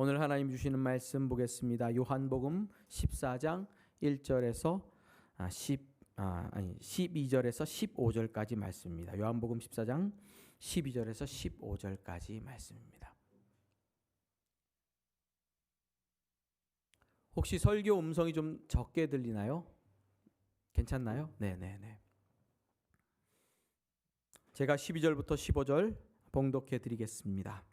오늘 하나님 주시는 말씀 보겠습니다. 요한복음 14장 1절에서 12절에서 15절까지 말씀입니다. 요한복음 14장 12절에서 15절까지 말씀입니다. 혹시 설교 음성이 좀 적게 들리나요? 괜찮나요? 네네네. 제가 12절부터 15절 봉독해 드리겠습니다.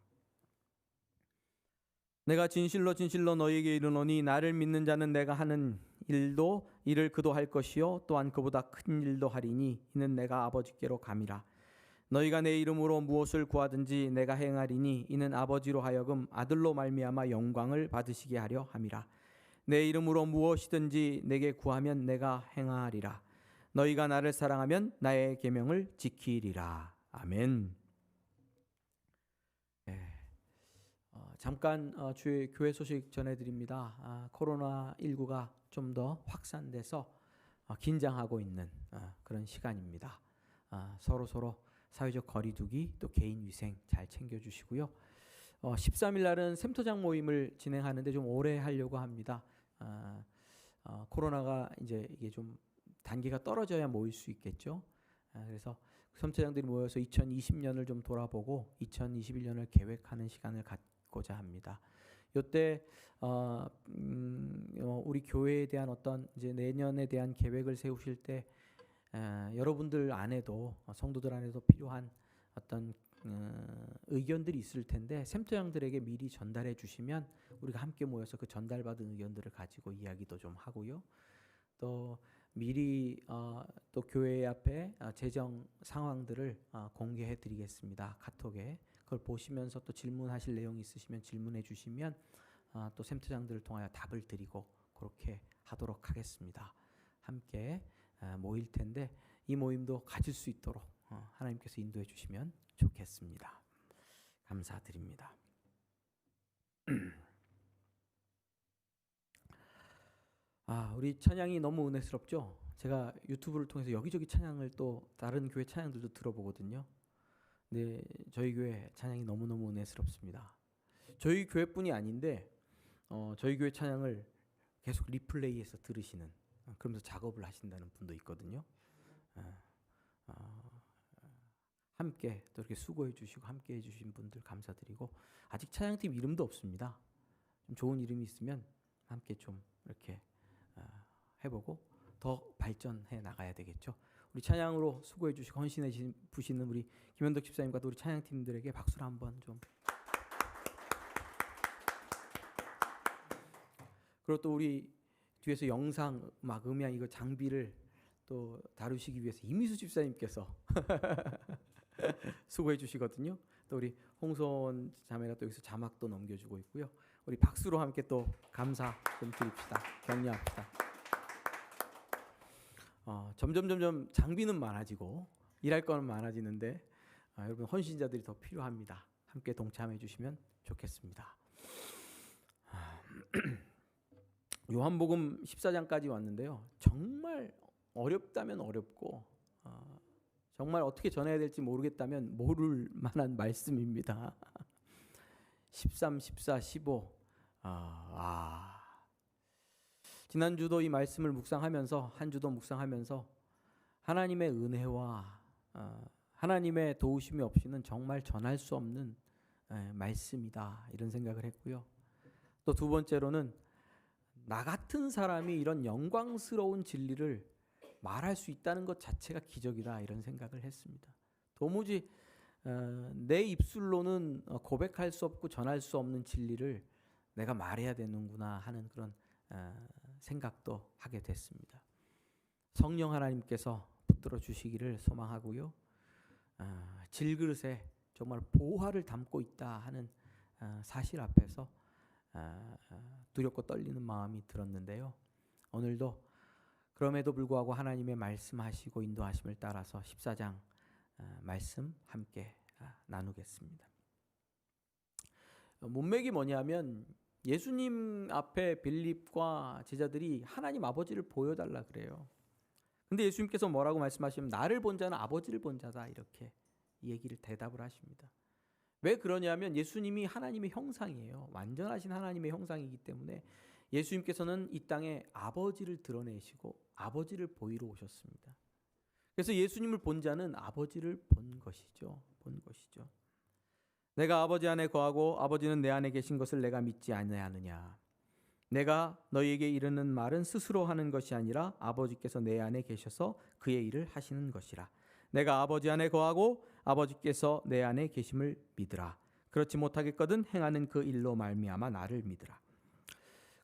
내가 진실로 진실로 너희에게 이르노니 나를 믿는 자는 내가 하는 일도 이를 그도 할 것이요 또한 그보다 큰 일도 하리니 이는 내가 아버지께로 감이라. 너희가 내 이름으로 무엇을 구하든지 내가 행하리니 이는 아버지로 하여금 아들로 말미암아 영광을 받으시게 하려 함이라. 내 이름으로 무엇이든지 내게 구하면 내가 행하리라. 너희가 나를 사랑하면 나의 계명을 지키리라. 아멘. 잠깐 주의 교회 소식 전해드립니다. 코로나19가 좀 더 확산돼서 긴장하고 있는 그런 시간입니다. 서로 사회적 거리두기 또 개인 위생 잘 챙겨주시고요. 13일 날은 샘터장 모임을 진행하는데 좀 오래 하려고 합니다. 코로나가 이제 이게 좀 단계가 떨어져야 모일 수 있겠죠. 그래서 샘터장들이 모여서 2020년을 좀 돌아보고 2021년을 계획하는 시간을 갖고자 합니다. 이때 우리 교회에 대한 어떤 이제 내년에 대한 계획을 세우실 때 여러분들 안에도 성도들 안에도 필요한 어떤 의견들이 있을 텐데 샘터장들에게 미리 전달해 주시면 우리가 함께 모여서 그 전달받은 의견들을 가지고 이야기도 좀 하고요. 또 미리 또 교회 앞에 재정 상황들을 공개해 드리겠습니다. 카톡에 그걸 보시면서 또 질문하실 내용이 있으시면 질문해 주시면 또 샘터장들을 통하여 답을 드리고 그렇게 하도록 하겠습니다. 함께 모일 텐데 이 모임도 가질 수 있도록 하나님께서 인도해 주시면 좋겠습니다. 감사드립니다. 우리 찬양이 너무 은혜스럽죠? 제가 유튜브를 통해서 여기저기 찬양을 또 다른 교회 찬양들도 들어보거든요. 근데 저희 교회 찬양이 너무너무 은혜스럽습니다. 저희 교회뿐이 아닌데 저희 교회 찬양을 계속 리플레이해서 들으시는 그러면서 작업을 하신다는 분도 있거든요. 함께 또 이렇게 수고해 주시고 함께 해 주신 분들 감사드리고 아직 찬양팀 이름도 없습니다. 좀 좋은 이름이 있으면 함께 좀 이렇게 해보고 더 발전해 나가야 되겠죠. 우리 찬양으로 수고해 주시고 헌신해 주시는 우리 김현덕 집사님과 또 우리 찬양팀들에게 박수를 한번 좀. 그리고 또 우리 뒤에서 영상 음향 이거 장비를 또 다루시기 위해서 이미수 집사님께서 수고해 주시거든요. 또 우리 홍소원 자매가 또 여기서 자막도 넘겨주고 있고요. 우리 박수로 함께 또 감사 좀 드립시다. 격려합시다. 점점 장비는 많아지고 일할 거는 많아지는데 여러분 헌신자들이 더 필요합니다. 함께 동참해 주시면 좋겠습니다. 요한복음 14장까지 왔는데요. 정말 어렵다면 어렵고 정말 어떻게 전해야 될지 모르겠다면 모를 만한 말씀입니다. 13, 14, 15 지난주도 이 말씀을 묵상하면서 한 주도 묵상하면서 하나님의 은혜와 하나님의 도우심이 없이는 정말 전할 수 없는 말씀이다 이런 생각을 했고요. 또 두 번째로는 나 같은 사람이 이런 영광스러운 진리를 말할 수 있다는 것 자체가 기적이다 이런 생각을 했습니다. 도무지 내 입술로는 고백할 수 없고 전할 수 없는 진리를 내가 말해야 되는구나 하는 그런 생각도 하게 됐습니다. 성령 하나님께서 붙들어 주시기를 소망하고요. 질그릇에 정말 보화를 담고 있다 하는 사실 앞에서 두렵고 떨리는 마음이 들었는데요. 오늘도 그럼에도 불구하고 하나님의 말씀하시고 인도하심을 따라서 14장 말씀 함께 나누겠습니다. 문맥이 뭐냐면 예수님 앞에 빌립과 제자들이 하나님 아버지를 보여달라 그래요. 근데 예수님께서 뭐라고 말씀하시면 나를 본 자는 아버지를 본 자다 이렇게 이 얘기를 대답을 하십니다. 왜 그러냐면 예수님이 하나님의 형상이에요. 완전하신 하나님의 형상이기 때문에 예수님께서는 이 땅에 아버지를 드러내시고 아버지를 보이러 오셨습니다. 그래서 예수님을 본 자는 아버지를 본 것이죠. 본 것이죠. 내가 아버지 안에 거하고 아버지는 내 안에 계신 것을 내가 믿지 아니하느냐. 내가 너희에게 이르는 말은 스스로 하는 것이 아니라 아버지께서 내 안에 계셔서 그의 일을 하시는 것이라. 내가 아버지 안에 거하고 아버지께서 내 안에 계심을 믿으라. 그렇지 못하겠거든 행하는 그 일로 말미암아 나를 믿으라.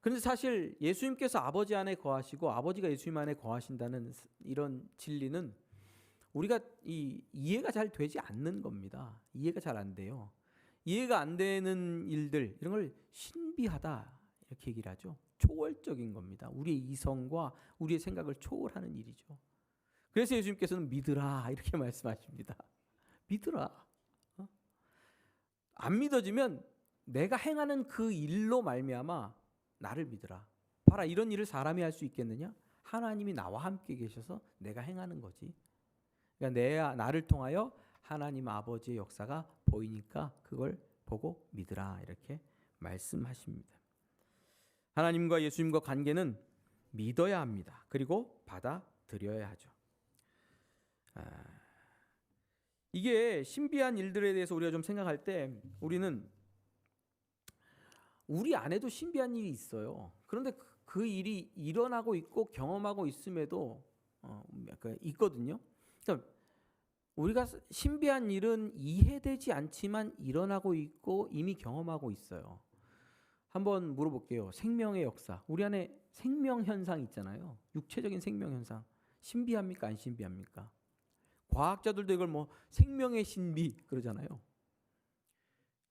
그런데 사실 예수님께서 아버지 안에 거하시고 아버지가 예수님 안에 거하신다는 이런 진리는 우리가 이해가 잘 되지 않는 겁니다. 이해가 잘 안 돼요. 이해가 안 되는 일들 이런 걸 신비하다 이렇게 얘기를 하죠. 초월적인 겁니다. 우리의 이성과 우리의 생각을 초월하는 일이죠. 그래서 예수님께서는 믿으라 이렇게 말씀하십니다. 믿으라. 안 믿어지면 내가 행하는 그 일로 말미암아 나를 믿으라. 봐라, 이런 일을 사람이 할 수 있겠느냐? 하나님이 나와 함께 계셔서 내가 행하는 거지. 그러니까 나를 통하여 하나님 아버지의 역사가 보이니까 그걸 보고 믿으라 이렇게 말씀하십니다. 하나님과 예수님과 관계는 믿어야 합니다. 그리고 받아들여야 하죠. 이게 신비한 일들에 대해서 우리가 좀 생각할 때 우리는 우리 안에도 신비한 일이 있어요. 그런데 그 일이 일어나고 있고 경험하고 있음에도 있거든요. 그러니까 우리가 신비한 일은 이해되지 않지만 일어나고 있고 이미 경험하고 있어요. 한번 물어볼게요. 생명의 역사. 우리 안에 생명 현상 있잖아요. 육체적인 생명 현상. 신비합니까? 안 신비합니까? 과학자들도 이걸 생명의 신비 그러잖아요.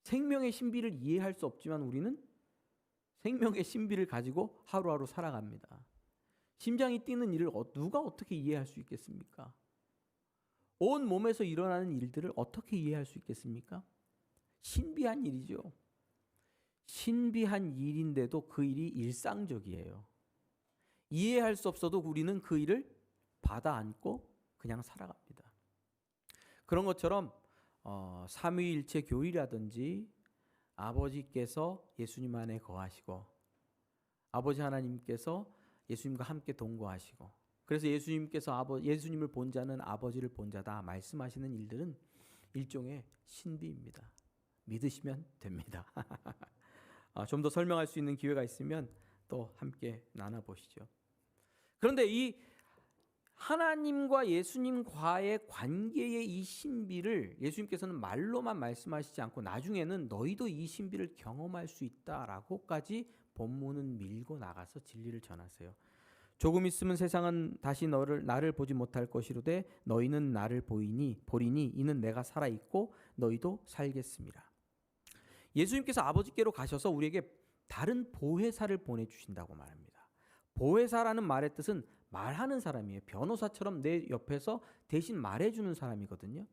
생명의 신비를 이해할 수 없지만 우리는 생명의 신비를 가지고 하루하루 살아갑니다. 심장이 뛰는 일을 누가 어떻게 이해할 수 있겠습니까? 온 몸에서 일어나는 일들을 어떻게 이해할 수 있겠습니까? 신비한 일이죠. 신비한 일인데도 그 일이 일상적이에요. 이해할 수 없어도 우리는 그 일을 받아 안고 그냥 살아갑니다. 그런 것처럼 삼위일체 교리라든지 아버지께서 예수님 안에 거하시고 아버지 하나님께서 예수님과 함께 동거하시고 그래서 예수님을 본 자는 아버지를 본 자다 말씀하시는 일들은 일종의 신비입니다. 믿으시면 됩니다. 좀 더 설명할 수 있는 기회가 있으면 또 함께 나눠보시죠. 그런데 이 하나님과 예수님과의 관계의 이 신비를 예수님께서는 말로만 말씀하시지 않고 나중에는 너희도 이 신비를 경험할 수 있다라고까지 본문은 밀고 나가서 진리를 전하세요. 조금 있으면 세상은 다시 나를 보지 못할 것이로되 너희는 나를 보리니 이는 내가 살아있고 너희도 살겠습니다. 예수님께서 아버지께로 가셔서 우리에게 다른 보혜사를 보내주신다고 말합니다. 보혜사라는 말의 뜻은 말하는 사람이에요. 변호사처럼 내 옆에서 대신 말해주는 사람이거든요.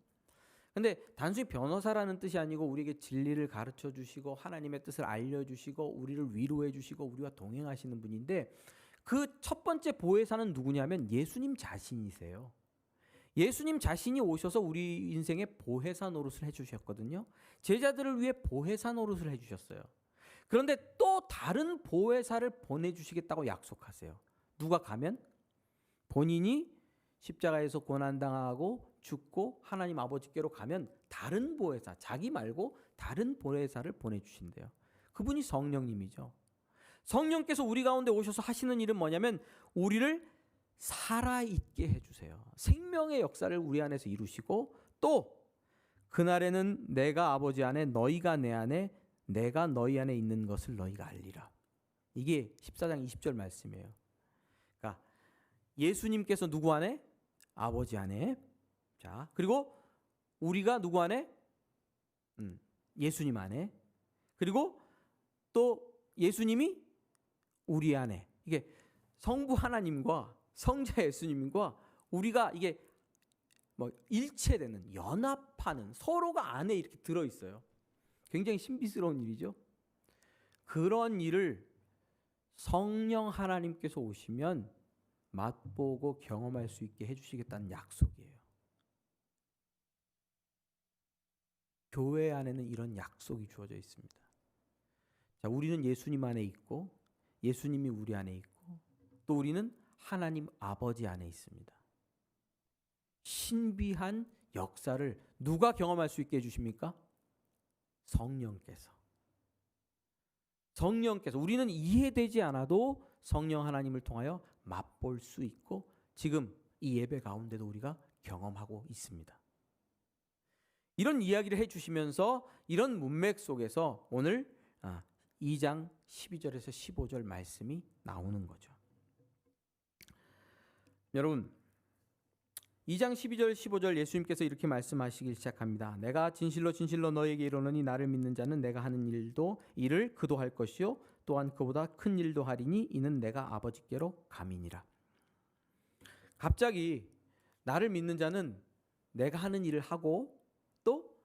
근데 단순히 변호사라는 뜻이 아니고 우리에게 진리를 가르쳐 주시고 하나님의 뜻을 알려주시고 우리를 위로해 주시고 우리와 동행하시는 분인데 그 첫 번째 보혜사는 누구냐면 예수님 자신이세요. 예수님 자신이 오셔서 우리 인생의 보혜사 노릇을 해주셨거든요. 제자들을 위해 보혜사 노릇을 해주셨어요. 그런데 또 다른 보혜사를 보내주시겠다고 약속하세요. 누가 가면? 본인이 십자가에서 고난당하고 죽고 하나님 아버지께로 가면 다른 보혜사, 자기 말고 다른 보혜사를 보내주신대요. 그분이 성령님이죠. 성령께서 우리 가운데 오셔서 하시는 일은 뭐냐면 우리를 살아있게 해주세요. 생명의 역사를 우리 안에서 이루시고 또 그날에는 내가 아버지 안에 너희가 내 안에 내가 너희 안에 있는 것을 너희가 알리라. 이게 14장 20절 말씀이에요. 그러니까 예수님께서 누구 안에? 아버지 안에. 자, 그리고 우리가 누구 안에? 예수님 안에. 그리고 또 예수님이 우리 안에. 이게 성부 하나님과 성자 예수님과 우리가 이게 일체되는, 연합하는, 서로가 안에 이렇게 들어 있어요. 굉장히 신비스러운 일이죠. 그런 일을 성령 하나님께서 오시면 맛보고 경험할 수 있게 해주시겠다는 약속이에요. 교회 안에는 이런 약속이 주어져 있습니다. 자, 우리는 예수님 안에 있고 예수님이 우리 안에 있고 또 우리는 하나님 아버지 안에 있습니다. 신비한 역사를 누가 경험할 수 있게 해주십니까? 성령께서. 우리는 이해되지 않아도 성령 하나님을 통하여 맛볼 수 있고 지금 이 예배 가운데도 우리가 경험하고 있습니다. 이런 이야기를 해주시면서 이런 문맥 속에서 오늘 2장 12절에서 15절 말씀이 나오는 거죠. 여러분 2장 12절 15절 예수님께서 이렇게 말씀하시기 시작합니다. 내가 진실로 진실로 너에게 이르노니 나를 믿는 자는 내가 하는 일을 그도 할 것이요 또한 그보다 큰 일도 하리니 이는 내가 아버지께로 감이니라. 갑자기 나를 믿는 자는 내가 하는 일을 하고 또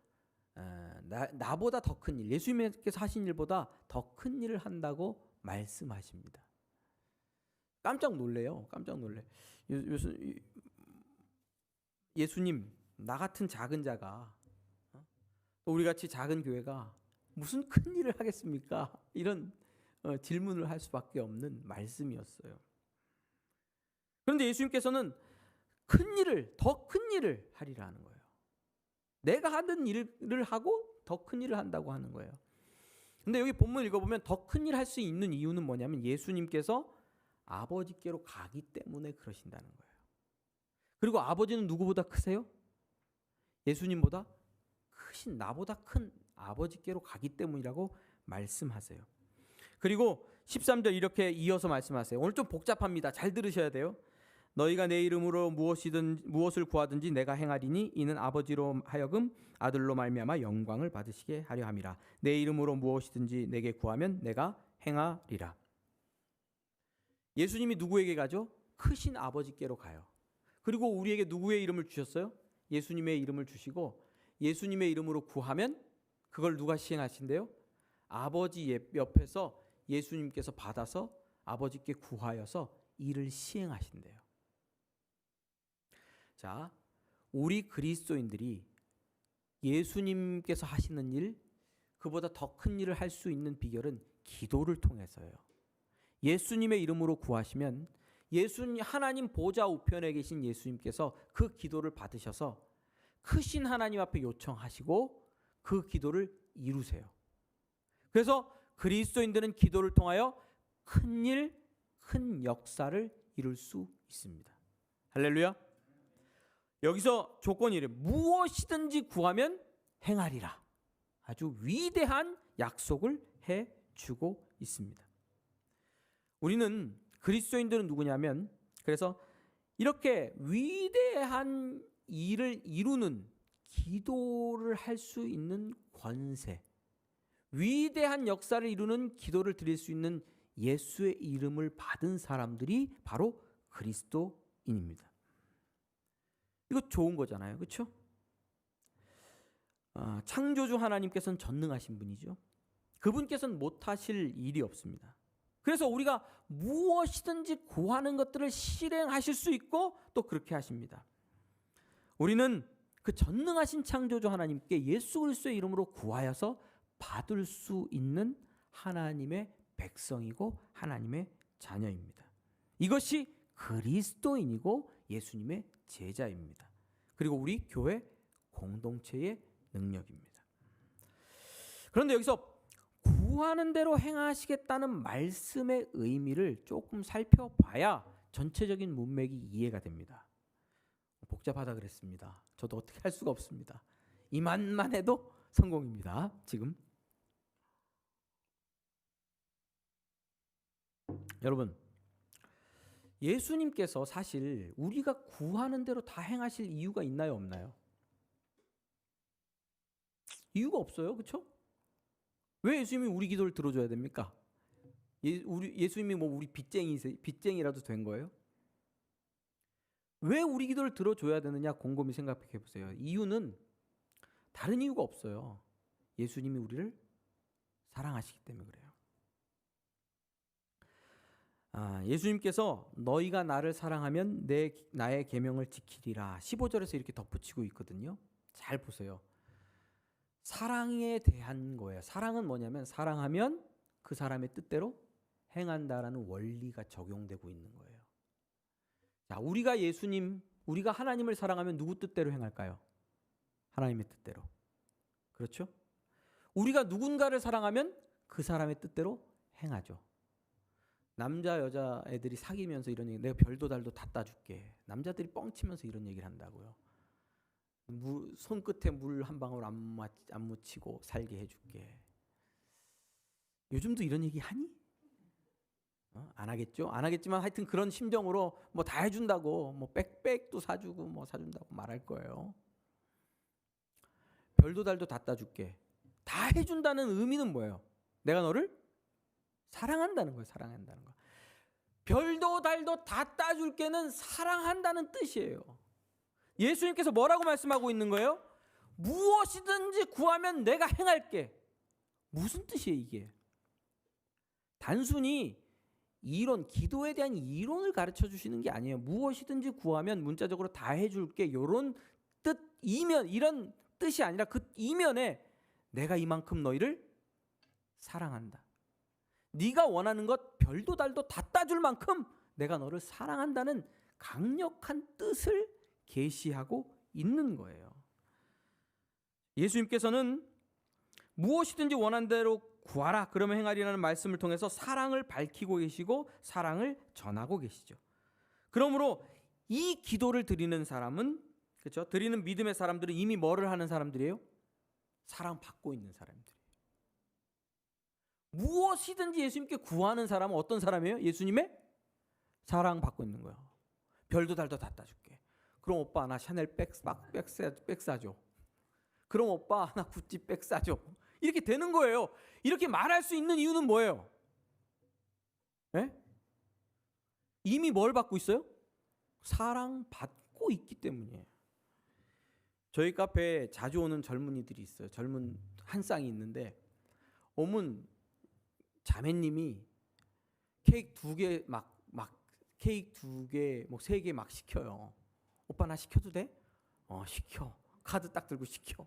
나보다 더 큰 일, 예수님께서 하신 일보다 더 큰 일을 한다고 말씀하십니다. 깜짝 놀래요. 깜짝 놀래. 예수님, 나 같은 작은 자가 또 우리 같이 작은 교회가 무슨 큰 일을 하겠습니까? 이런 질문을 할 수밖에 없는 말씀이었어요. 그런데 예수님께서는 더 큰 일을 하리라는 거예요. 내가 하던 일을 하고 더 큰 일을 한다고 하는 거예요. 근데 여기 본문 읽어보면 더 큰 일 할 수 있는 이유는 뭐냐면 예수님께서 아버지께로 가기 때문에 그러신다는 거예요. 그리고 아버지는 누구보다 크세요? 예수님보다 크신 나보다 큰 아버지께로 가기 때문이라고 말씀하세요. 그리고 13절 이렇게 이어서 말씀하세요. 오늘 좀 복잡합니다. 잘 들으셔야 돼요. 너희가 내 이름으로 무엇을 구하든지 내가 행하리니 이는 아버지로 하여금 아들로 말미암아 영광을 받으시게 하려 함이라. 내 이름으로 무엇이든지 내게 구하면 내가 행하리라. 예수님이 누구에게 가죠? 크신 아버지께로 가요. 그리고 우리에게 누구의 이름을 주셨어요? 예수님의 이름을 주시고 예수님의 이름으로 구하면 그걸 누가 시행하신대요? 아버지 옆에서 예수님께서 받아서 아버지께 구하여서 일을 시행하신대요. 자, 우리 그리스도인들이 예수님께서 하시는 일, 그보다 더 큰 일을 할 수 있는 비결은 기도를 통해서예요. 예수님의 이름으로 구하시면 하나님 보좌 우편에 계신 예수님께서 그 기도를 받으셔서 크신 하나님 앞에 요청하시고 그 기도를 이루세요. 그래서 그리스도인들은 기도를 통하여 큰 역사를 이룰 수 있습니다. 할렐루야. 여기서 조건이래. 무엇이든지 구하면 행하리라. 아주 위대한 약속을 해주고 있습니다. 우리는 그리스도인들은 누구냐면 그래서 이렇게 위대한 일을 이루는 기도를 할 수 있는 권세, 위대한 역사를 이루는 기도를 드릴 수 있는 예수의 이름을 받은 사람들이 바로 그리스도인입니다. 이거 좋은 거잖아요. 그렇죠? 창조주 하나님께서는 전능하신 분이죠. 그분께서는 못하실 일이 없습니다. 그래서 우리가 무엇이든지 구하는 것들을 실행하실 수 있고 또 그렇게 하십니다. 우리는 그 전능하신 창조주 하나님께 예수 그리스도의 이름으로 구하여서 받을 수 있는 하나님의 백성이고 하나님의 자녀입니다. 이것이 그리스도인이고 예수님의 제자입니다. 그리고 우리 교회 공동체의 능력입니다. 그런데 여기서 구하는 대로 행하시겠다는 말씀의 의미를 조금 살펴봐야 전체적인 문맥이 이해가 됩니다. 복잡하다 그랬습니다. 저도 어떻게 할 수가 없습니다. 이만만 해도 성공입니다. 지금 여러분, 예수님께서 사실 우리가 구하는 대로 다 행하실 이유가 있나요, 없나요? 이유가 없어요. 그렇죠? 왜 예수님이 우리 기도를 들어줘야 됩니까? 예수님이 뭐 우리 빚쟁이라도 된 거예요? 왜 우리 기도를 들어줘야 되느냐 곰곰이 생각해 보세요. 이유는 다른 이유가 없어요. 예수님이 우리를 사랑하시기 때문에 그래요. 예수님께서 너희가 나를 사랑하면 나의 계명을 지키리라 15절에서 이렇게 덧붙이고 있거든요. 잘 보세요. 사랑에 대한 거예요. 사랑은 뭐냐면 사랑하면 그 사람의 뜻대로 행한다라는 원리가 적용되고 있는 거예요. 자, 우리가 하나님을 사랑하면 누구 뜻대로 행할까요? 하나님의 뜻대로. 그렇죠? 우리가 누군가를 사랑하면 그 사람의 뜻대로 행하죠. 남자 여자 애들이 사귀면서 이런 얘기, 내가 별도 달도 다 따줄게. 남자들이 뻥치면서 이런 얘기를 한다고요. 손끝에 물 한 방울 안 묻히고 살게 해줄게. 요즘도 이런 얘기 하니? 안 하겠죠? 안 하겠지만 하여튼 그런 심정으로 뭐 다 해준다고, 뭐 백도 사주고 뭐 사준다고 말할 거예요. 별도 달도 다 따줄게. 다 해준다는 의미는 뭐예요? 내가 너를 사랑한다는 거예요. 사랑한다는 거. 별도 달도 다 따줄게는 사랑한다는 뜻이에요. 예수님께서 뭐라고 말씀하고 있는 거예요? 무엇이든지 구하면 내가 행할게. 무슨 뜻이에요 이게? 단순히 이론, 기도에 대한 이론을 가르쳐 주시는 게 아니에요. 무엇이든지 구하면 문자적으로 다 해줄게. 이런 뜻, 이면, 이런 뜻이 아니라 그 이면에 내가 이만큼 너희를 사랑한다. 네가 원하는 것 별도 달도 다 따줄 만큼 내가 너를 사랑한다는 강력한 뜻을 계시하고 있는 거예요. 예수님께서는 무엇이든지 원하는 대로 구하라 그러면 행하리라는 말씀을 통해서 사랑을 밝히고 계시고 사랑을 전하고 계시죠. 그러므로 이 기도를 드리는 사람은, 그렇죠? 드리는 믿음의 사람들은 이미 뭐를 하는 사람들이에요? 사랑받고 있는 사람들이에요. 무엇이든지 예수님께 구하는 사람은 어떤 사람이에요? 예수님의 사랑받고 있는 거예요. 별도 달도 다 따줄게. 그럼 오빠 나 샤넬 백 사줘. 그럼 오빠 나 구찌 백 사줘. 이렇게 되는 거예요. 이렇게 말할 수 있는 이유는 뭐예요? 네? 이미 뭘 받고 있어요? 사랑받고 있기 때문이에요. 저희 카페에 자주 오는 젊은이들이 있어요. 젊은 한 쌍이 있는데 오면 자매님이 케이크 2개 케이크 2개 뭐 3개 막 시켜요. 오빠 나 시켜도 돼? 시켜. 카드 딱 들고 시켜.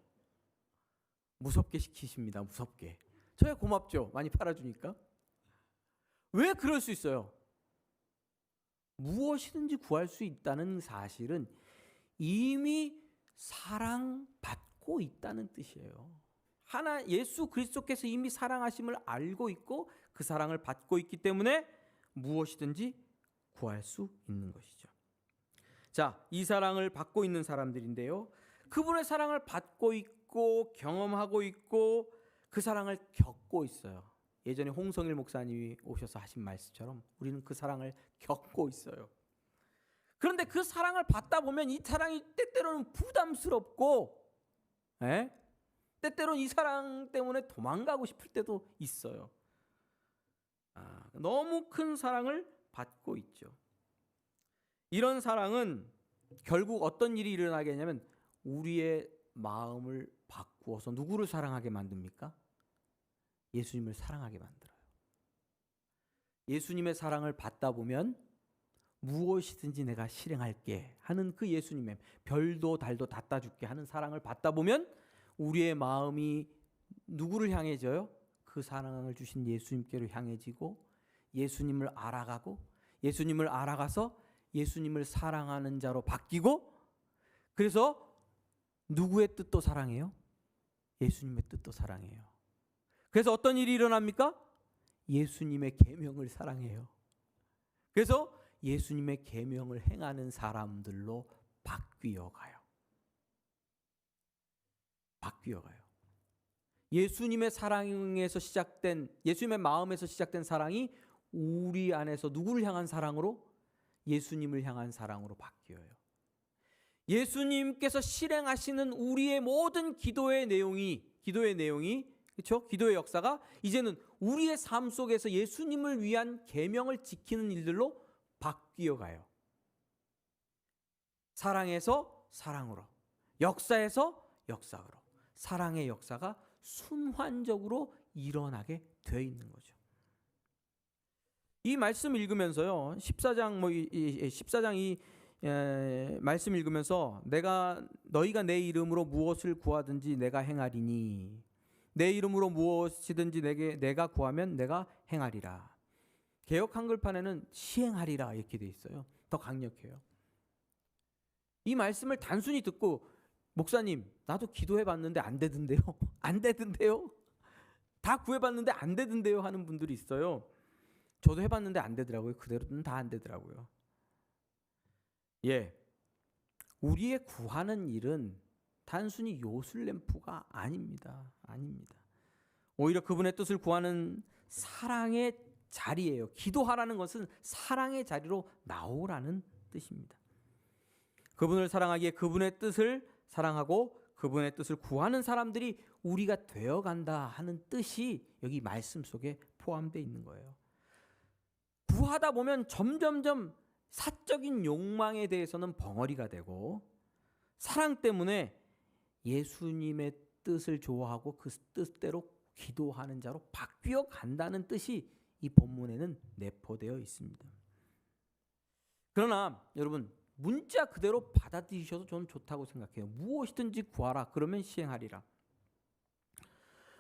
무섭게 시키십니다. 무섭게. 저야 고맙죠. 많이 팔아주니까. 왜 그럴 수 있어요? 무엇이든지 구할 수 있다는 사실은 이미 사랑받고 있다는 뜻이에요. 예수 그리스도께서 이미 사랑하심을 알고 있고 그 사랑을 받고 있기 때문에 무엇이든지 구할 수 있는 것이죠. 자, 이 사랑을 받고 있는 사람들인데요. 그분의 사랑을 받고 있고 경험하고 있고 그 사랑을 겪고 있어요. 예전에 홍성일 목사님이 오셔서 하신 말씀처럼 우리는 그 사랑을 겪고 있어요. 그런데 그 사랑을 받다 보면 이 사랑이 때때로는 부담스럽고 때때로는 이 사랑 때문에 도망가고 싶을 때도 있어요. 너무 큰 사랑을 받고 있죠. 이런 사랑은 결국 어떤 일이 일어나게 하냐면 우리의 마음을 바꾸어서 누구를 사랑하게 만듭니까? 예수님을 사랑하게 만들어요. 예수님의 사랑을 받다 보면 무엇이든지 내가 실행할게 하는 그 예수님의 별도 달도 다 따줄게 하는 사랑을 받다 보면 우리의 마음이 누구를 향해져요? 그 사랑을 주신 예수님께로 향해지고 예수님을 알아가고 예수님을 알아가서 예수님을 사랑하는 자로 바뀌고 그래서 누구의 뜻도 사랑해요? 예수님의 뜻도 사랑해요. 그래서 어떤 일이 일어납니까? 예수님의 계명을 사랑해요. 그래서 예수님의 계명을 행하는 사람들로 바뀌어 가요. 예수님의 사랑에서 시작된 예수님의 마음에서 시작된 사랑이 우리 안에서 누구를 향한 사랑으로? 예수님을 향한 사랑으로 바뀌어요. 예수님께서 실행하시는 우리의 모든 기도의 내용이 그렇죠? 기도의 역사가 이제는 우리의 삶 속에서 예수님을 위한 계명을 지키는 일들로 바뀌어 가요. 사랑에서 사랑으로, 역사에서 역사로, 사랑의 역사가 순환적으로 일어나게 되어 있는 거죠. 이 말씀 읽으면서요. 14장 이 말씀 읽으면서 너희가 내 이름으로 무엇을 구하든지 내가 행하리니 내 이름으로 무엇이든지 내가 구하면 내가 행하리라. 개역 한글판에는 시행하리라 이렇게 돼 있어요. 더 강력해요. 이 말씀을 단순히 듣고 목사님 나도 기도해봤는데 안 되던데요. 안 되던데요. 다 구해봤는데 안 되던데요 하는 분들이 있어요. 저도 해봤는데 안 되더라고요. 그대로는 다 안 되더라고요. 예, 우리의 구하는 일은 단순히 요술램프가 아닙니다. 아닙니다. 오히려 그분의 뜻을 구하는 사랑의 자리예요. 기도하라는 것은 사랑의 자리로 나오라는 뜻입니다. 그분을 사랑하기에 그분의 뜻을 사랑하고 그분의 뜻을 구하는 사람들이 우리가 되어간다 하는 뜻이 여기 말씀 속에 포함되어 있는 거예요. 구하다 보면 점점점 사적인 욕망에 대해서는 벙어리가 되고 사랑 때문에 예수님의 뜻을 좋아하고 그 뜻대로 기도하는 자로 바뀌어 간다는 뜻이 이 본문에는 내포되어 있습니다. 그러나 여러분 문자 그대로 받아들이셔도 저는 좋다고 생각해요. 무엇이든지 구하라 그러면 시행하리라.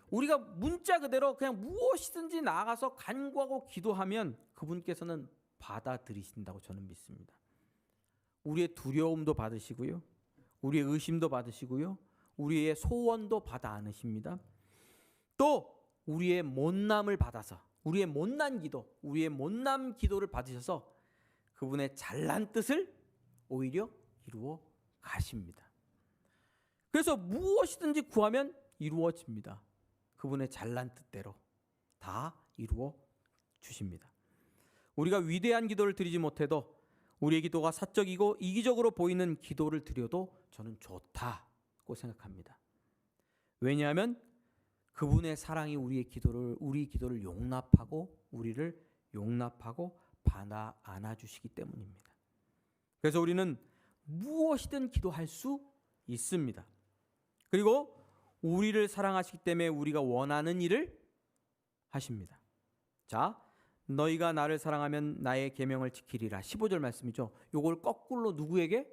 우리가 문자 그대로 그냥 무엇이든지 나아가서 간구하고 기도하면 그분께서는 받아들이신다고 저는 믿습니다. 우리의 두려움도 받으시고요. 우리의 의심도 받으시고요. 우리의 소원도 받아 안으십니다. 또 우리의 못남을 받아서 우리의 못난 기도, 우리의 못남 기도를 받으셔서 그분의 잘난 뜻을 오히려 이루어 가십니다. 그래서 무엇이든지 구하면 이루어집니다. 그분의 잘난 뜻대로 다 이루어 주십니다. 우리가 위대한 기도를 드리지 못해도 우리의 기도가 사적이고 이기적으로 보이는 기도를 드려도 저는 좋다고 생각합니다. 왜냐하면 그분의 사랑이 우리 기도를 용납하고 우리를 용납하고 받아 안아주시기 때문입니다. 그래서 우리는 무엇이든 기도할 수 있습니다. 그리고 우리를 사랑하시기 때문에 우리가 원하는 일을 하십니다. 자, 너희가 나를 사랑하면 나의 계명을 지키리라. 15절 말씀이죠. 이걸 거꾸로 누구에게?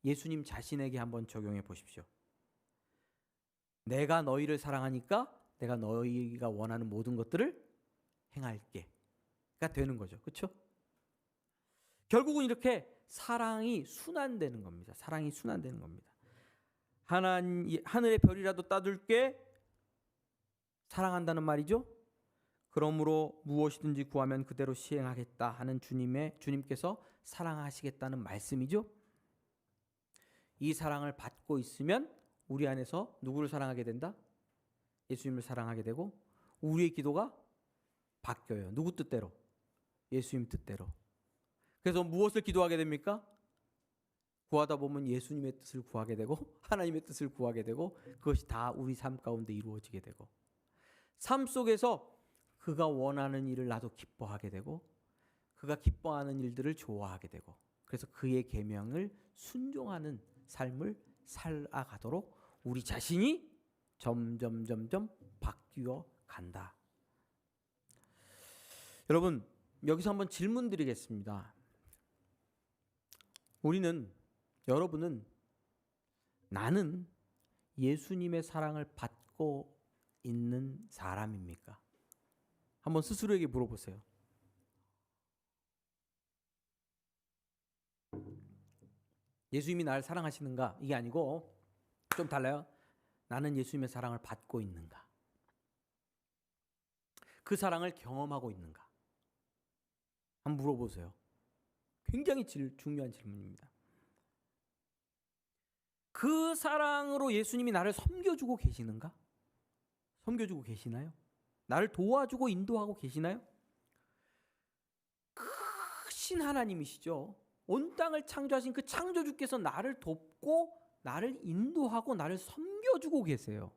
예수님 자신에게 한번 적용해 보십시오. 내가 너희를 사랑하니까 내가 너희가 원하는 모든 것들을 행할게가 되는 거죠. 그렇죠? 결국은 이렇게 사랑이 순환되는 겁니다. 사랑이 순환되는 겁니다. 하늘의 별이라도 따둘게 사랑한다는 말이죠. 그러므로 무엇이든지 구하면 그대로 시행하겠다 하는 주님께서 사랑하시겠다는 말씀이죠. 이 사랑을 받고 있으면 우리 안에서 누구를 사랑하게 된다? 예수님을 사랑하게 되고 우리의 기도가 바뀌어요. 누구 뜻대로? 예수님 뜻대로. 그래서 무엇을 기도하게 됩니까? 구하다 보면 예수님의 뜻을 구하게 되고 하나님의 뜻을 구하게 되고 그것이 다 우리 삶 가운데 이루어지게 되고 삶 속에서 그가 원하는 일을 나도 기뻐하게 되고 그가 기뻐하는 일들을 좋아하게 되고 그래서 그의 계명을 순종하는 삶을 살아가도록 우리 자신이 점점 바뀌어 간다. 여러분 여기서 한번 질문 드리겠습니다. 여러분은 나는 예수님의 사랑을 받고 있는 사람입니까? 한번 스스로에게 물어보세요. 예수님이 나를 사랑하시는가? 이게 아니고 좀 달라요. 나는 예수님의 사랑을 받고 있는가? 그 사랑을 경험하고 있는가? 한번 물어보세요. 굉장히 중요한 질문입니다. 그 사랑으로 예수님이 나를 섬겨주고 계시는가? 섬겨주고 계시나요? 나를 도와주고 인도하고 계시나요? 크신 하나님이시죠. 온 땅을 창조하신 그 창조주께서 나를 돕고 나를 인도하고 나를 섬겨주고 계세요.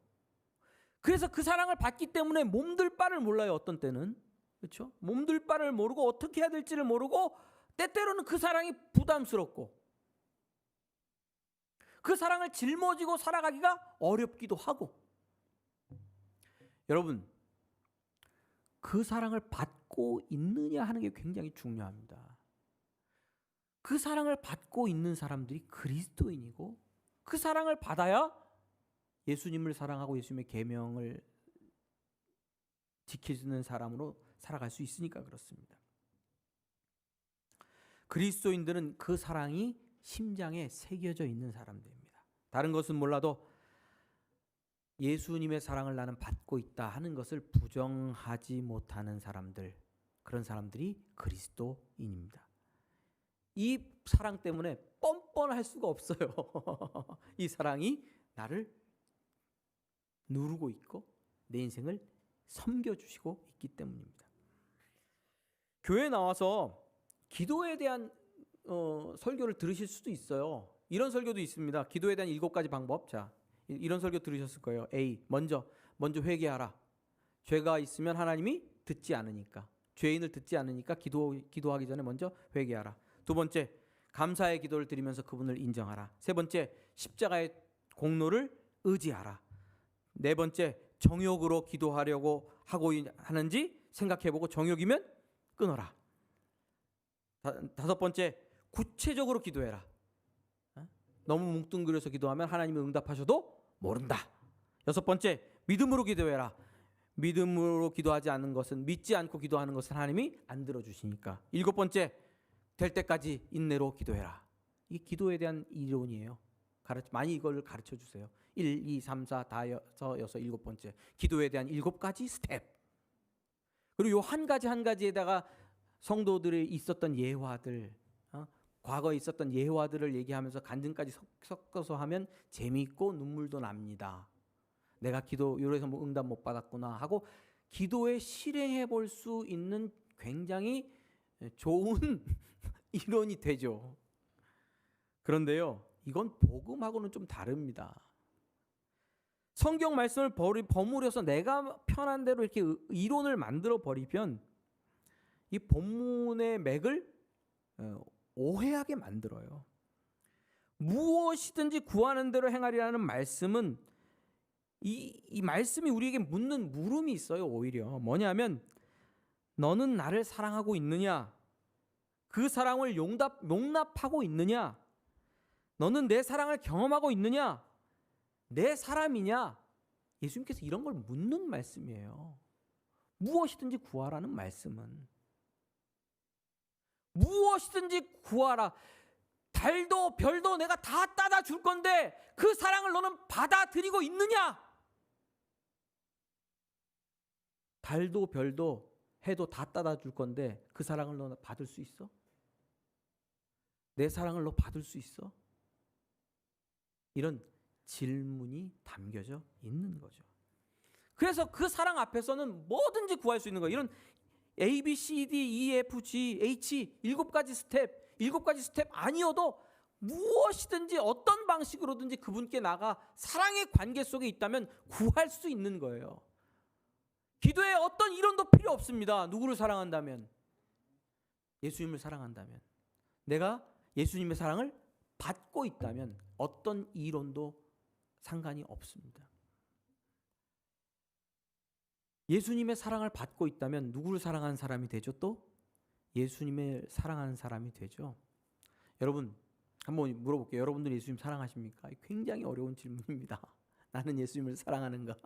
그래서 그 사랑을 받기 때문에 몸둘 바를 몰라요. 어떤 때는. 그렇죠? 몸둘 바를 모르고 어떻게 해야 될지를 모르고 때때로는 그 사랑이 부담스럽고 그 사랑을 짊어지고 살아가기가 어렵기도 하고 여러분 그 사랑을 받고 있느냐 하는 게 굉장히 중요합니다. 그 사랑을 받고 있는 사람들이 그리스도인이고, 그 사랑을 받아야 예수님을 사랑하고 예수님의 계명을 지키는 사람으로 살아갈 수 있으니까 그렇습니다. 그리스도인들은 그 사랑이 심장에 새겨져 있는 사람들입니다. 다른 것은 몰라도 예수님의 사랑을 나는 받고 있다 하는 것을 부정하지 못하는 사람들, 그런 사람들이 그리스도인입니다. 이 사랑 때문에 뻔뻔할 수가 없어요. 이 사랑이 나를 누르고 있고 내 인생을 섬겨주시고 있기 때문입니다. 교회에 나와서 기도에 대한 설교를 들으실 수도 있어요. 이런 설교도 있습니다. 기도에 대한 7가지 방법. 자, 이런 설교 들으셨을 거예요. A. 먼저 회개하라. 죄가 있으면 하나님이 듣지 않으니까, 죄인을 듣지 않으니까 기도하기 전에 먼저 회개하라. 두 번째, 감사의 기도를 드리면서 그분을 인정하라. 세 번째, 십자가의 공로를 의지하라. 네 번째, 정욕으로 기도하려고 하고 하는지 생각해보고 정욕이면 끊어라. 다섯 번째, 구체적으로 기도해라. 너무 뭉뚱그려서 기도하면 하나님이 응답하셔도 모른다. 여섯 번째, 믿음으로 기도해라. 믿음으로 기도하지 않는 것은, 믿지 않고 기도하는 것은 하나님이 안 들어주시니까. 일곱 번째, 될 때까지 인내로 기도해라. 이게 기도에 대한 이론이에요. 많이 이걸 가르쳐 주세요. 1, 2, 3, 4, 5, 6, 7번째. 기도에 대한 7가지 스텝. 그리고 요 한 가지 한 가지에다가 성도들이 있었던 예화들, 과거에 있었던 예화들을 얘기하면서 간증까지 섞어서 하면 재미있고 눈물도 납니다. 내가 기도 이래서 뭐 응답 못 받았구나 하고 기도에 실행해 볼 수 있는 굉장히 좋은 이론이 되죠. 그런데요, 이건 복음하고는 좀 다릅니다. 성경 말씀을 버무려서 내가 편한 대로 이렇게 이론을 만들어 버리면 이 본문의 맥을 오해하게 만들어요. 무엇이든지 구하는 대로 행하리라는 말씀은 이 말씀이 우리에게 묻는 물음이 있어요. 오히려 뭐냐면, 너는 나를 사랑하고 있느냐? 그 사랑을 용납하고 있느냐? 너는 내 사랑을 경험하고 있느냐? 내 사람이냐? 예수님께서 이런 걸 묻는 말씀이에요. 무엇이든지 구하라는 말씀은, 무엇이든지 구하라. 달도 별도 내가 다 따다 줄 건데 그 사랑을 너는 받아들이고 있느냐? 달도 별도 해도 다 따다 줄 건데 그 사랑을 너는 받을 수 있어? 내 사랑을 너 받을 수 있어? 이런 질문이 담겨져 있는 거죠. 그래서 그 사랑 앞에서는 뭐든지 구할 수 있는 거예요. 이런 A, B, C, D, E, F, G, H 7가지 스텝 아니어도 무엇이든지 어떤 방식으로든지 그분께 나가 사랑의 관계 속에 있다면 구할 수 있는 거예요. 기도에 어떤 이론도 필요 없습니다. 누구를 사랑한다면, 예수님을 사랑한다면, 내가 예수님의 사랑을 받고 있다면 어떤 이론도 상관이 없습니다. 예수님의 사랑을 받고 있다면 누구를 사랑하는 사람이 되죠? 또 예수님을 사랑하는 사람이 되죠. 여러분, 한번 물어볼게요. 여러분들 예수님 사랑하십니까? 굉장히 어려운 질문입니다. 나는 예수님을 사랑하는가?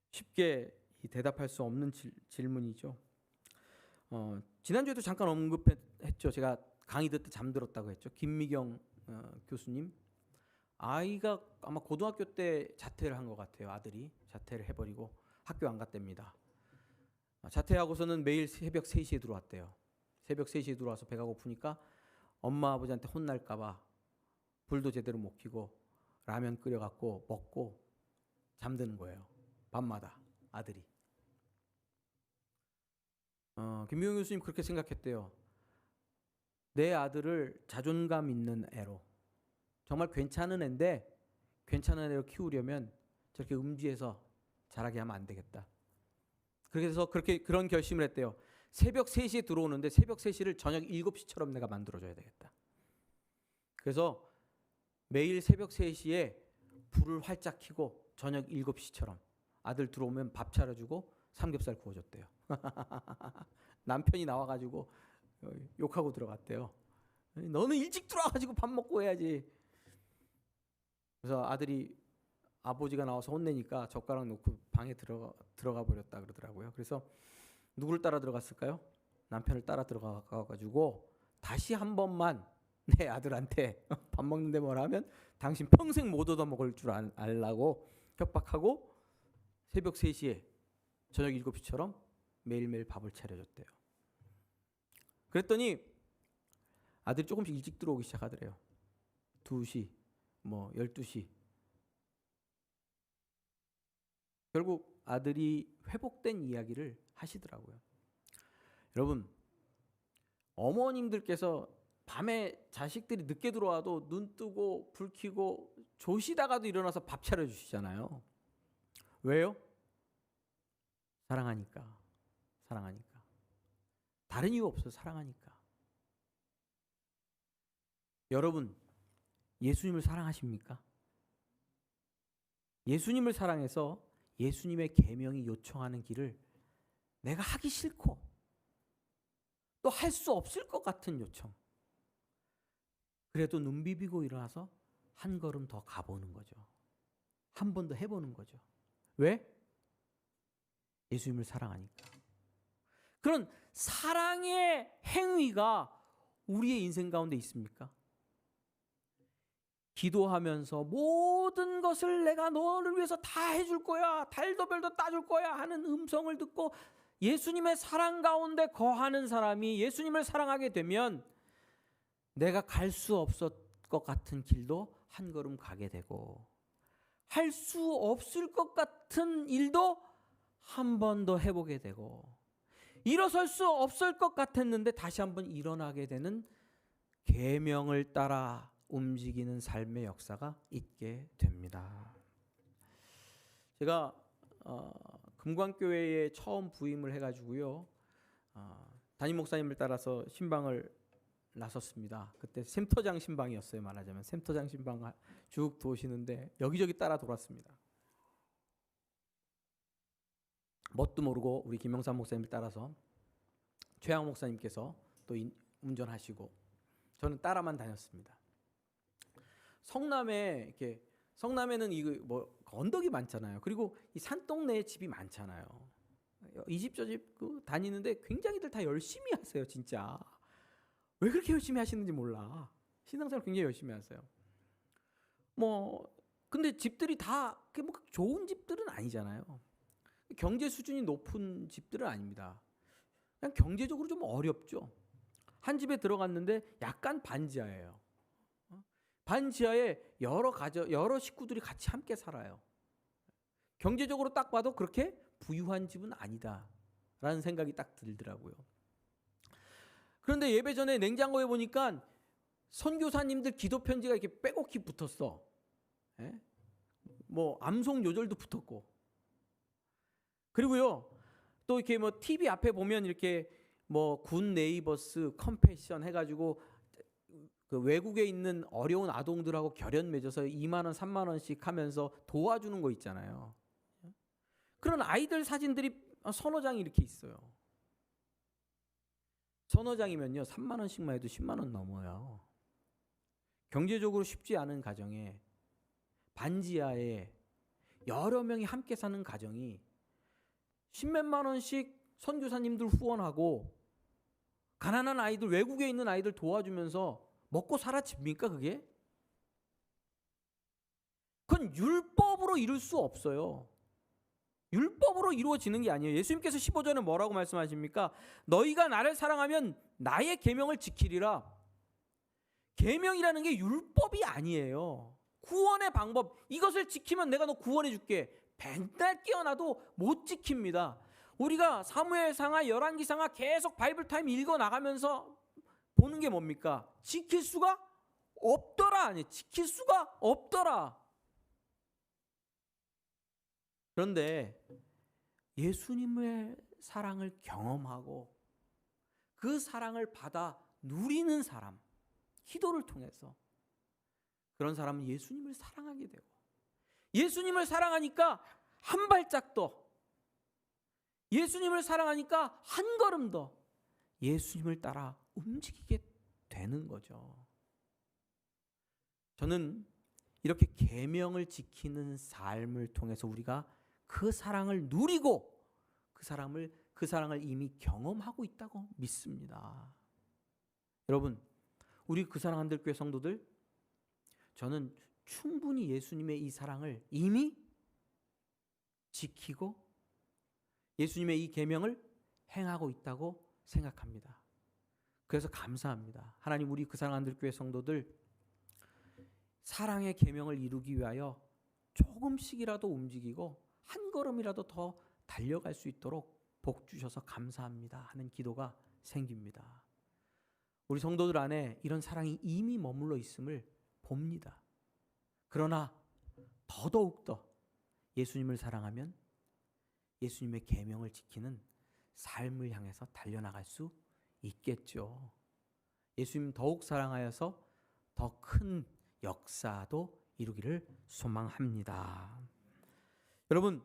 쉽게 대답할 수 없는 질문이죠. 지난주에도 잠깐 언급했죠. 제가 강의 듣다 잠들었다고 했죠. 김미경 교수님, 아이가 아마 고등학교 때 자퇴를 한 것 같아요. 아들이 자퇴를 해버리고 학교 안 갔답니다. 자퇴하고서는 매일 새벽 3시에 들어왔대요. 새벽 3시에 들어와서 배가 고프니까 엄마 아버지한테 혼날까 봐 불도 제대로 못 켜고 라면 끓여갖고 먹고 잠드는 거예요. 밤마다 아들이. 김미경 교수님 그렇게 생각했대요. 내 아들을 자존감 있는 애로, 정말 괜찮은 애인데 괜찮은 애로 키우려면 저렇게 음지에서 자라게 하면 안 되겠다. 그래서 그런 결심을 했대요. 새벽 3시에 들어오는데 새벽 3시를 저녁 7시처럼 내가 만들어줘야 되겠다. 그래서 매일 새벽 3시에 불을 활짝 켜고 저녁 7시처럼 아들 들어오면 밥 차려주고 삼겹살 구워줬대요. 남편이 나와가지고 욕하고 들어갔대요. 너는 일찍 들어와가지고 밥 먹고 해야지. 그래서 아들이 아버지가 나와서 혼내니까 젓가락 놓고 방에 들어가 버렸다 그러더라고요. 그래서 누구를 따라 들어갔을까요? 남편을 따라 들어가가지고 다시 한 번만 내 아들한테 밥 먹는데 뭐라 하면 당신 평생 못 얻어먹을 줄 알라고 협박하고 새벽 3시에 저녁 7시처럼 매일매일 밥을 차려줬대요. 그랬더니 아들이 조금씩 일찍 들어오기 시작하더래요. 2시, 12시. 결국 아들이 회복된 이야기를 하시더라고요. 여러분, 어머님들께서 밤에 자식들이 늦게 들어와도 눈 뜨고 불 켜고 조시다가도 일어나서 밥 차려주시잖아요. 왜요? 사랑하니까. 다른 이유 없어요. 사랑하니까. 여러분, 예수님을 사랑하십니까? 예수님을 사랑해서 예수님의 계명이 요청하는 길을 내가 하기 싫고 또 할 수 없을 것 같은 요청. 그래도 눈 비비고 일어나서 한 걸음 더 가보는 거죠. 한 번 더 해보는 거죠. 왜? 예수님을 사랑하니까. 그런 사랑의 행위가 우리의 인생 가운데 있습니까? 기도하면서 모든 것을 내가 너를 위해서 다 해줄 거야, 달도 별도 따줄 거야 하는 음성을 듣고 예수님의 사랑 가운데 거하는 사람이 예수님을 사랑하게 되면 내가 갈 수 없을 것 같은 길도 한 걸음 가게 되고 할 수 없을 것 같은 일도 한 번 더 해보게 되고 일어설 수 없을 것 같았는데 다시 한번 일어나게 되는 계명을 따라 움직이는 삶의 역사가 있게 됩니다. 제가 금광교회에 처음 부임을 해가지고요, 담임 목사님을 따라서 신방을 나섰습니다. 그때 샘터장 신방이었어요. 말하자면 샘터장 신방 쭉 도시는데 여기저기 따라 돌았습니다. 뭣도 모르고 우리 김영삼 목사님을 따라서 최양 목사님께서 또 운전하시고 저는 따라만 다녔습니다. 성남에는 이거 언덕이 많잖아요. 그리고 이 산동네에 집이 많잖아요. 이 집 저 집 다니는데 굉장히들 다 열심히 하세요, 진짜. 왜 그렇게 열심히 하시는지 몰라. 신앙생활 굉장히 열심히 하세요. 근데 집들이 다 좋은 집들은 아니잖아요. 경제 수준이 높은 집들은 아닙니다. 그냥 경제적으로 좀 어렵죠. 한 집에 들어갔는데 약간 반지하예요. 반지하에 여러 식구들이 같이 함께 살아요. 경제적으로 딱 봐도 그렇게 부유한 집은 아니다라는 생각이 딱 들더라고요. 그런데 예배 전에 냉장고에 보니까 선교사님들 기도 편지가 이렇게 빼곡히 붙었어. 암송 요절도 붙었고. 그리고요, 또 이렇게 TV 앞에 보면 이렇게 군 네이버스 컴패션 해가지고 그 외국에 있는 어려운 아동들하고 결연 맺어서 2만 원, 3만 원씩 하면서 도와주는 거 있잖아요. 그런 아이들 사진들이 서너 장이 이렇게 있어요. 서너 장이면요 3만 원씩만 해도 10만 원 넘어요. 경제적으로 쉽지 않은 가정에 반지하에 여러 명이 함께 사는 가정이 10몇만 원씩 선교사님들 후원하고 가난한 아이들, 외국에 있는 아이들 도와주면서 먹고 살아집니까 그게? 그건 율법으로 이룰 수 없어요. 율법으로 이루어지는 게 아니에요. 예수님께서 15절에 뭐라고 말씀하십니까? 너희가 나를 사랑하면 나의 계명을 지키리라. 계명이라는 게 율법이 아니에요. 구원의 방법, 이것을 지키면 내가 너 구원해 줄게. 맨날 깨어나도 못 지킵니다. 우리가 사무엘상하, 열왕기상하 계속 바이블 타임 읽어 나가면서 보는 게 뭡니까? 지킬 수가 없더라. 아니, 지킬 수가 없더라. 그런데 예수님의 사랑을 경험하고 그 사랑을 받아 누리는 사람, 기도를 통해서 그런 사람은 예수님을 사랑하게 되고 예수님을 사랑하니까 한 발짝 더, 예수님을 사랑하니까 한 걸음 더 예수님을 따라 움직이게 되는 거죠. 저는 이렇게 계명을 지키는 삶을 통해서 우리가 그 사랑을 누리고 그 사랑을 이미 경험하고 있다고 믿습니다. 여러분, 우리 그 사랑 한들교회 성도들, 저는 충분히 예수님의 이 사랑을 이미 지키고 예수님의 이 계명을 행하고 있다고 생각합니다. 그래서 감사합니다. 하나님, 우리 그 사랑 한들교회 성도들 사랑의 계명을 이루기 위하여 조금씩이라도 움직이고 한 걸음이라도 더 달려갈 수 있도록 복 주셔서 감사합니다 하는 기도가 생깁니다. 우리 성도들 안에 이런 사랑이 이미 머물러 있음을 봅니다. 그러나 더더욱더 예수님을 사랑하면 예수님의 계명을 지키는 삶을 향해서 달려나갈 수 있겠죠. 예수님 더욱 사랑하여서 더 큰 역사도 이루기를 소망합니다. 여러분,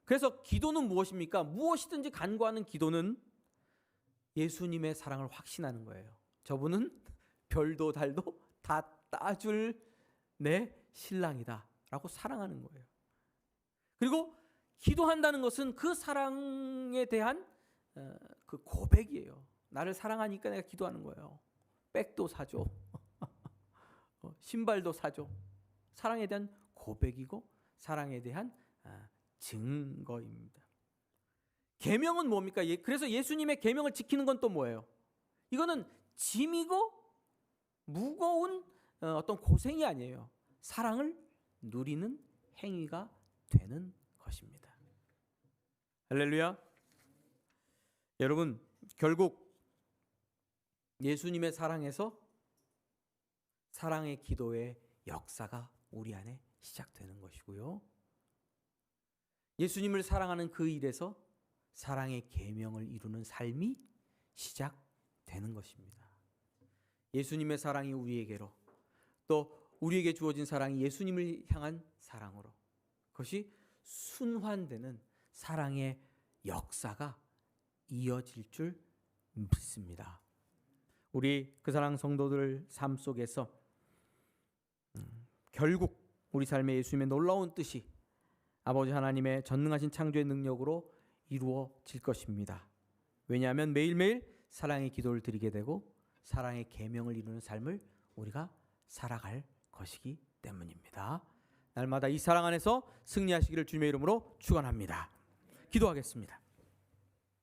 그래서 기도는 무엇입니까? 무엇이든지 간구하는 기도는 예수님의 사랑을 확신하는 거예요. 저분은 별도 달도 다 따줄 내 신랑이다 라고 사랑하는 거예요. 그리고 기도한다는 것은 그 사랑에 대한 그 고백이에요. 나를 사랑하니까 내가 기도하는 거예요. 백도 사줘. 신발도 사줘. 사랑에 대한 고백이고 사랑에 대한 증거입니다. 계명은 뭡니까? 그래서 예수님의 계명을 지키는 건 또 뭐예요? 이거는 짐이고 무거운 어떤 고생이 아니에요. 사랑을 누리는 행위가 되는 것입니다. 할렐루야. 여러분, 결국 예수님의 사랑에서 사랑의 기도의 역사가 우리 안에 시작되는 것이고요. 예수님을 사랑하는 그 일에서 사랑의 계명을 이루는 삶이 시작되는 것입니다. 예수님의 사랑이 우리에게로, 또 우리에게 주어진 사랑이 예수님을 향한 사랑으로, 그것이 순환되는 사랑의 역사가 이어질 줄 믿습니다. 우리 그 사랑 성도들 삶 속에서 결국 우리 삶에 예수님의 놀라운 뜻이 아버지 하나님의 전능하신 창조의 능력으로 이루어질 것입니다. 왜냐하면 매일매일 사랑의 기도를 드리게 되고 사랑의 계명을 이루는 삶을 우리가 살아갈 것이기 때문입니다. 날마다 이 사랑 안에서 승리하시기를 주님의 이름으로 축원합니다. 기도하겠습니다.